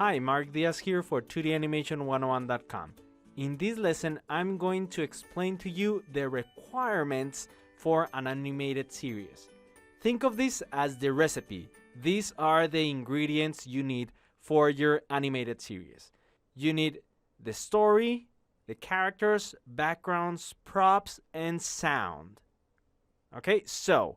Hi, Mark Diaz here for 2danimation101.com. In this lesson, I'm going to explain to you the requirements for an animated series. Think of this as the recipe. These are the ingredients you need for your animated series. You need the story, the characters, backgrounds, props, and sound. Okay, so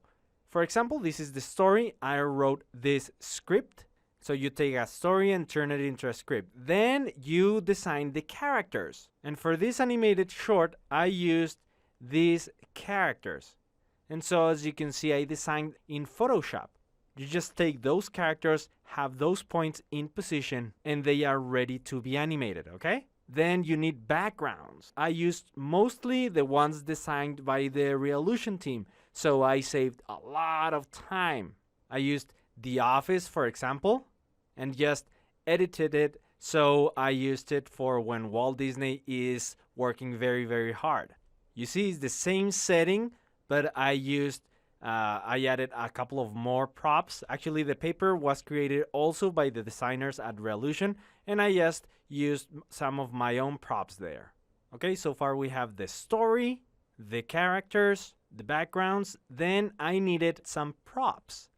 for example, this is the story. I wrote this script. So you take a story and turn it into a script. Then you design the characters. And for this animated short, I used these characters. And so as you can see, I designed in Photoshop. You just take those characters, have those points in position, and they are ready to be animated, okay? Then you need backgrounds. I used mostly the ones designed by the Reallusion team, so I saved a lot of time. I used The Office, for example, and just edited it, so I used it for when Walt Disney is working very, very hard. You see, it's the same setting, but I added a couple of more props. Actually, the paper was created also by the designers at Reallusion, and I just used some of my own props there. Okay, so far we have the story, the characters, the backgrounds. Then I needed some props.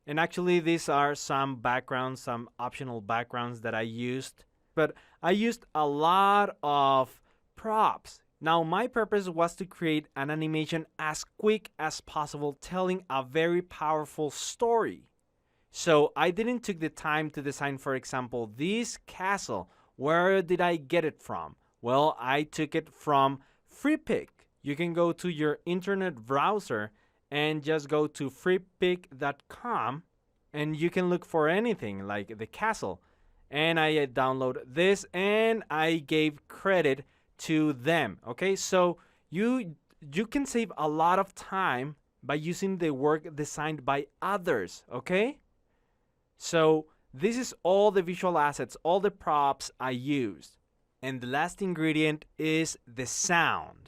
And actually, these are some backgrounds, some optional backgrounds that I used. But I used a lot of props. Now, my purpose was to create an animation as quick as possible, telling a very powerful story. So I didn't take the time to design, for example, this castle. Where did I get it from? Well, I took it from FreePic. You can go to your internet browser and just go to freepic.com and you can look for anything like the castle. And I download this and I gave credit to them. Okay, so you can save a lot of time by using the work designed by others. Okay, so this is all the visual assets, all the props I used. And the last ingredient is the sound.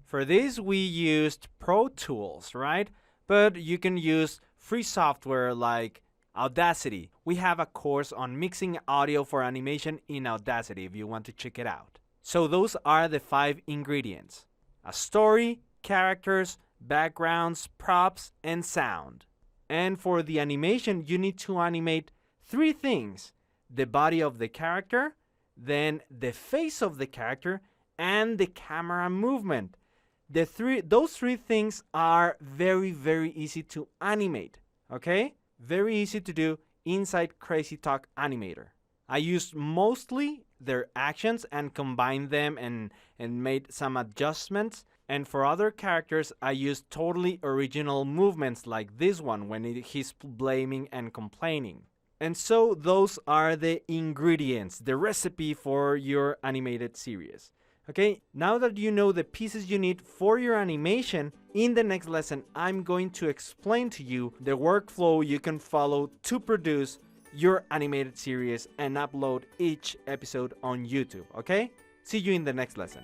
For this, we used Pro Tools, right? But you can use free software like Audacity. We have a course on mixing audio for animation in Audacity if you want to check it out. So those are the 5 ingredients: a story, characters, backgrounds, props, and sound. And for the animation, you need to animate 3 things: the body of the character, then the face of the character, and the camera movement. Those three things are very, very easy to animate, okay? Very easy to do inside CrazyTalk Animator. I used mostly their actions and combined them and made some adjustments. And for other characters, I used totally original movements like this one when he's blaming and complaining. And so those are the ingredients, the recipe for your animated series. Okay, now that you know the pieces you need for your animation, in the next lesson, I'm going to explain to you the workflow you can follow to produce your animated series and upload each episode on YouTube, okay? See you in the next lesson.